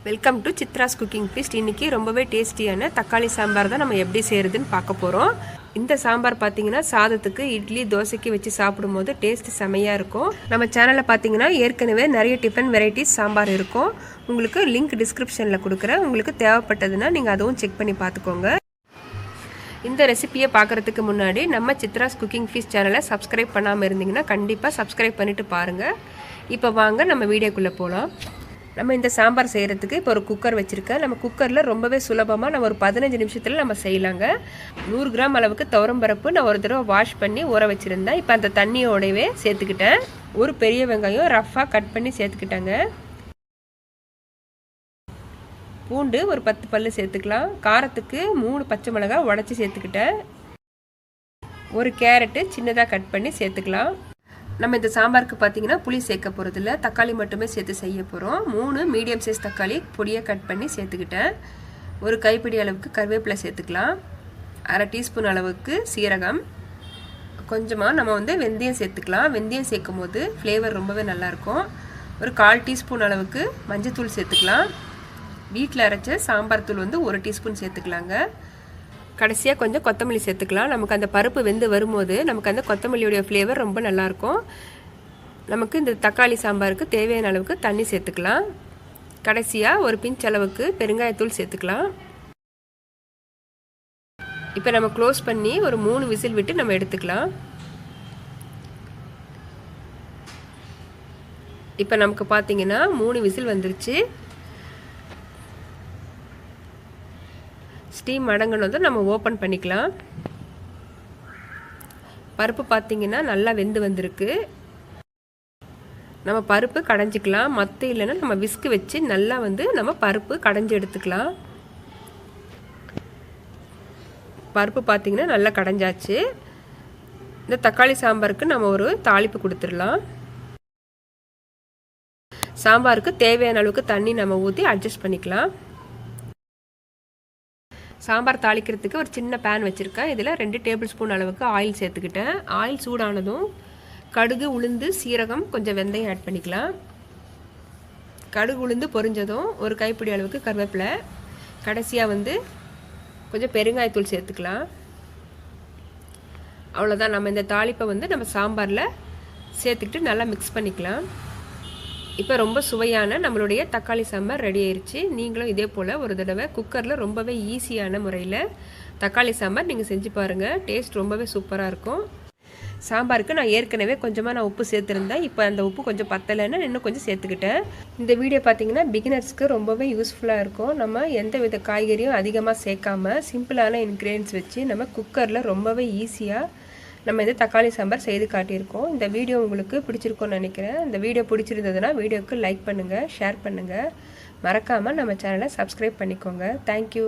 Welcome to Chitra's cooking feast. இன்றைக்கி ரொம்பவே டேஸ்டியான தக்காளி சாம்பார் தான் நம்ம எப்படி செய்கிறதுன்னு பார்க்க போகிறோம். இந்த சாம்பார் பார்த்தீங்கன்னா சாதத்துக்கு, இட்லி, தோசைக்கு வச்சு சாப்பிடும்போது டேஸ்ட் செமையாக இருக்கும். நம்ம சேனலில் பார்த்தீங்கன்னா ஏற்கனவே நிறைய டிஃபன் வெரைட்டிஸ் சாம்பார் இருக்கும். உங்களுக்கு லிங்க் டிஸ்கிரிப்ஷனில் கொடுக்குறேன். உங்களுக்கு தேவைப்பட்டதுன்னா நீங்கள் அதுவும் செக் பண்ணி பார்த்துக்கோங்க. இந்த ரெசிபியை பார்க்குறதுக்கு முன்னாடி நம்ம சித்ராஸ் குக்கிங் ஃபீஸ்ட் சேனலை சப்ஸ்கிரைப் பண்ணாமல் இருந்தீங்கன்னா கண்டிப்பாக சப்ஸ்கிரைப் பண்ணிவிட்டு பாருங்கள். இப்போ வாங்க நம்ம வீடியோக்குள்ளே போகலாம். நம்ம இந்த சாம்பார் செய்கிறதுக்கு இப்போ ஒரு குக்கர் வச்சுருக்கேன். நம்ம குக்கரில் ரொம்பவே சுலபமாக நம்ம ஒரு 15 நிமிஷத்தில் நம்ம செய்யலாங்க. 100 கிராம் அளவுக்கு துவரம்பருப்பு நான் ஒரு தடவை வாஷ் பண்ணி ஊற வச்சுருந்தேன். இப்போ அந்த தண்ணியோடவே சேர்த்துக்கிட்டேன். ஒரு பெரிய வெங்காயம் ரஃப்பாக கட் பண்ணி சேர்த்துக்கிட்டேங்க. பூண்டு ஒரு 10 பல்லு சேர்த்துக்கலாம். காரத்துக்கு 3 பச்சை மிளகாய் உடச்சி சேர்த்துக்கிட்டேன். ஒரு கேரட்டு சின்னதாக கட் பண்ணி சேர்த்துக்கலாம். நம்ம இந்த சாம்பாருக்கு பார்த்தீங்கன்னா புளி சேர்க்க போகிறதில்ல, தக்காளி மட்டுமே சேர்த்து செய்ய போகிறோம். 3 மீடியம் சைஸ் தக்காளி பொடியாக கட் பண்ணி சேர்த்துக்கிட்டேன். ஒரு கைப்பிடி அளவுக்கு கருவேப்பிலை சேர்த்துக்கலாம். அரை டீஸ்பூன் அளவுக்கு சீரகம், கொஞ்சமாக நம்ம வெந்தயம் சேர்த்துக்கலாம். வெந்தயம் சேர்க்கும் போது ஃப்ளேவர் ரொம்பவே நல்லாயிருக்கும். ஒரு 1/4 டீஸ்பூன் அளவுக்கு மஞ்சத்தூள் சேர்த்துக்கலாம். வீட்டில் அரைச்ச சாம்பார் தூள் 1 டீஸ்பூன் சேர்த்துக்கலாங்க. கடைசியாக கொஞ்சம் கொத்தமல்லி சேர்த்துக்கலாம். நமக்கு அந்த பருப்பு வெந்து வரும்போது நமக்கு அந்த கொத்தமல்லியோடைய ஃப்ளேவர் ரொம்ப நல்லாயிருக்கும். நமக்கு இந்த தக்காளி சாம்பாருக்கு தேவையான அளவுக்கு தண்ணி சேர்த்துக்கலாம். கடைசியாக ஒரு பிஞ்ச் அளவுக்கு பெருங்காயத்தூள் சேர்த்துக்கலாம். இப்போ நம்ம க்ளோஸ் பண்ணி ஒரு 3 விசில் விட்டு நம்ம எடுத்துக்கலாம். இப்போ நமக்கு பார்த்தீங்கன்னா 3 விசில் வந்துருச்சு. ஸ்டீம் அடங்கினதும் நம்ம ஓப்பன் பண்ணிக்கலாம். பருப்பு பார்த்தீங்கன்னா நல்லா வெந்து வந்திருக்கு. நம்ம பருப்பு கடைஞ்சிக்கலாம். மற்ற இல்லைன்னா நம்ம விஸ்கு வச்சு நல்லா நம்ம பருப்பு கடைஞ்சி எடுத்துக்கலாம். பருப்பு பார்த்தீங்கன்னா நல்லா கடைஞ்சாச்சு. இந்த தக்காளி சாம்பாருக்கு நம்ம ஒரு தாளிப்பு கொடுத்துடலாம். சாம்பாருக்கு தேவையான அளவுக்கு தண்ணி நம்ம ஊற்றி அட்ஜஸ்ட் பண்ணிக்கலாம். சாம்பார் தாளிக்கிறதுக்கு ஒரு சின்ன பேன் வச்சுருக்கேன். இதில் 2 டேபிள் ஸ்பூன் அளவுக்கு ஆயில் சேர்த்துக்கிட்டேன். ஆயில் சூடானதும் கடுகு, உளுந்து, சீரகம், கொஞ்சம் வெந்தயம் ஆட் பண்ணிக்கலாம். கடுகு உளுந்து பொரிஞ்சதும் ஒரு கைப்பிடி அளவுக்கு கருவேப்பிலை, கடைசியாக கொஞ்சம் பெருங்காயத்தூள் சேர்த்துக்கலாம். அவ்வளோதான். நம்ம இந்த தாளிப்பை நம்ம சாம்பாரில் சேர்த்துக்கிட்டு நல்லா மிக்ஸ் பண்ணிக்கலாம். இப்போ ரொம்ப சுவையான நம்மளுடைய தக்காளி சாம்பார் ரெடி ஆயிடுச்சு. நீங்களும் இதே போல் ஒரு தடவை குக்கரில் ரொம்பவே ஈஸியான முறையில் தக்காளி சாம்பார் நீங்கள் செஞ்சு பாருங்கள். டேஸ்ட் ரொம்பவே சூப்பராக இருக்கும். சாம்பாருக்கு நான் ஏற்கனவே கொஞ்சமாக உப்பு சேர்த்துருந்தேன். இப்போ அந்த உப்பு கொஞ்சம் பத்தலைன்னு இன்னும் கொஞ்சம் சேர்த்துக்கிட்டேன். இந்த வீடியோ பார்த்தீங்கன்னா பிகினர்ஸ்க்கு ரொம்பவே யூஸ்ஃபுல்லாக இருக்கும். நம்ம எந்த வித காய்கறியும் அதிகமாக சேர்க்காம சிம்பிளான இன்க்ரீடியன்ஸ் வச்சு நம்ம குக்கரில் ரொம்பவே ஈஸியாக நம்ம தக்காளி சாம்பார் செய்து காட்டியிருக்கோம். இந்த வீடியோ உங்களுக்கு பிடிச்சிருக்கும்னு நினைக்கிறேன். இந்த வீடியோ பிடிச்சிருந்ததுன்னா வீடியோவுக்கு லைக் பண்ணுங்கள், ஷேர் பண்ணுங்கள். மறக்காமல் நம்ம சேனலை சப்ஸ்கிரைப் பண்ணிக்கோங்க. தேங்க்யூ.